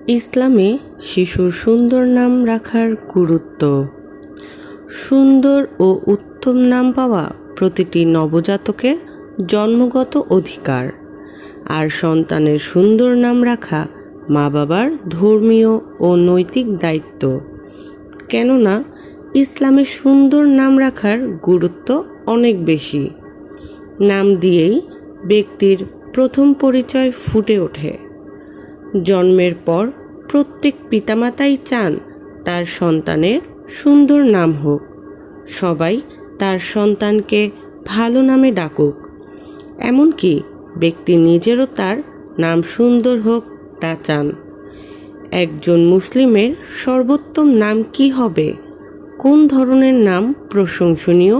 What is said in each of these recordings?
ইসলামে শিশুর সুন্দর নাম রাখার গুরুত্ব। সুন্দর ও উত্তম নাম পাওয়া প্রতিটি নবজাতকের জন্মগত অধিকার, আর সন্তানের সুন্দর নাম রাখা মা বাবার ধর্মীয় ও নৈতিক দায়িত্ব। কেননা ইসলামে সুন্দর নাম রাখার গুরুত্ব অনেক বেশি। নাম দিয়েই ব্যক্তির প্রথম পরিচয় ফুটে ওঠে। জন্মের পর প্রত্যেক পিতামাতাই চান তার সন্তানের সুন্দর নাম হোক, সবাই তার সন্তানকে ভালো নামে ডাকুক, এমনকি ব্যক্তি নিজেরও তার নাম সুন্দর হোক তা চান। একজন মুসলিমের সর্বোত্তম নাম কি হবে, কোন ধরনের নাম প্রশংসনীয়,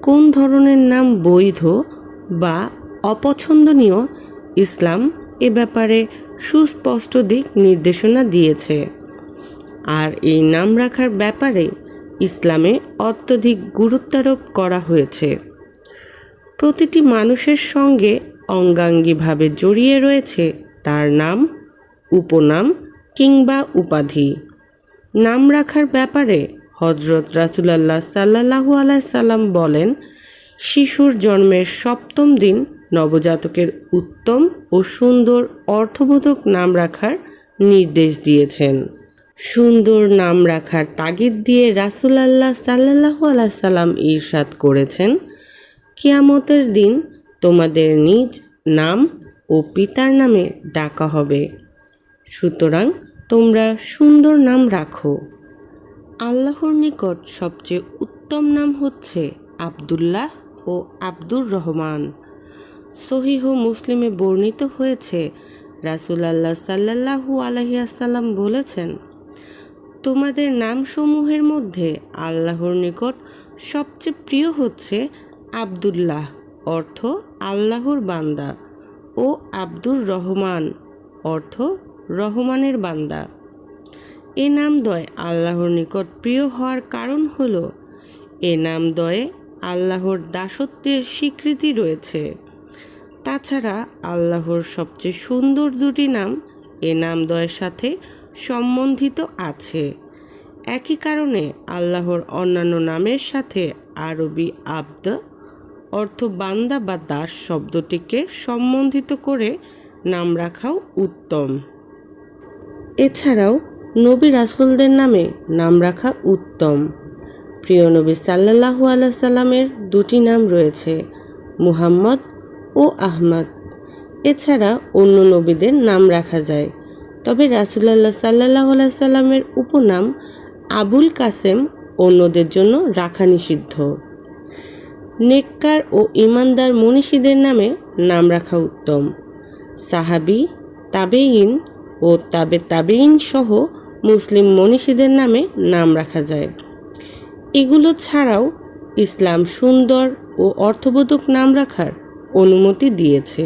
কোন ধরনের নাম বৈধ বা অপছন্দনীয়, ইসলাম এ ব্যাপারে সুস্পষ্ট দিক নির্দেশনা দিয়েছে। আর এই নাম রাখার ব্যাপারে ইসলামে অত্যধিক গুরুত্বারোপ করা হয়েছে। প্রতিটি মানুষের সঙ্গে অঙ্গাঙ্গিভাবে জড়িয়ে রয়েছে তার নাম, উপনাম কিংবা উপাধি। নাম রাখার ব্যাপারে হযরত রাসূলুল্লাহ সাল্লাল্লাহু আলাইহি সাল্লাম বলেন, শিশুর জন্মের ৭ম দিন নবজাতকের উত্তম ও সুন্দর অর্থবোধক নাম রাখার নির্দেশ দিয়েছেন। সুন্দর নাম রাখার তাগিদ দিয়ে রাসূলুল্লাহ সাল্লাল্লাহু আলাইহি সাল্লাম ইরশাদ করেছেন, কিয়ামতের দিন তোমাদের নিজ নাম ও পিতার নামে ডাকা হবে, সুতরাং তোমরা সুন্দর নাম রাখো। আল্লাহর নিকট সবচেয়ে উত্তম নাম হচ্ছে আব্দুল্লাহ ও আব্দুর রহমান। সহিহ মুসলিমে বর্ণিত হয়েছে, রাসূলুল্লাহ সাল্লাল্লাহু আলাইহি ওয়াসাল্লাম বলেছেন, তোমাদের নামসমূহের মধ্যে আল্লাহর নিকট সবচেয়ে প্রিয় হচ্ছে আব্দুল্লাহ অর্থ আল্লাহর বান্দা ও আব্দুর রহমান অর্থ রহমানের বান্দা। এ নামদ্বয় আল্লাহর নিকট প্রিয় হওয়ার কারণ হলো এ নামদ্বয়ে আল্লাহর দাসত্বের স্বীকৃতি রয়েছে। তাছাড়া আল্লাহর সবচেয়ে সুন্দর দুটি নাম এ নামদ্বয়ের সাথে সম্বন্ধিত আছে। একই কারণে আল্লাহর অন্যান্য নামের সাথে আরবি আব্দ অর্থ বান্দা বা দাস শব্দটিকে সম্বন্ধিত করে নাম রাখাও উত্তম। এছাড়াও নবী রাসূলদের নামে নাম রাখা উত্তম। প্রিয় নবী সাল্লাল্লাহু আলাইহি সাল্লামের দুটি নাম রয়েছে, মুহাম্মদ ও আহমদ। এছাড়া অন্য নবীদের নাম রাখা যায়, তবে রাসূলুল্লাহ সাল্লাল্লাহু আলাইহি সাল্লামের উপনাম আবুল কাসেম অন্যদের জন্য রাখা নিষিদ্ধ। নেককার ও ঈমানদার মনীষীদের নামে নাম রাখা উত্তম। সাহাবী, তাবেঈন ও তাবেঈন সহ মুসলিম মনীষীদের নামে নাম রাখা যায়। এগুলো ছাড়াও ইসলাম সুন্দর ও অর্থবোধক নাম রাখার অনুমতি দিয়েছে।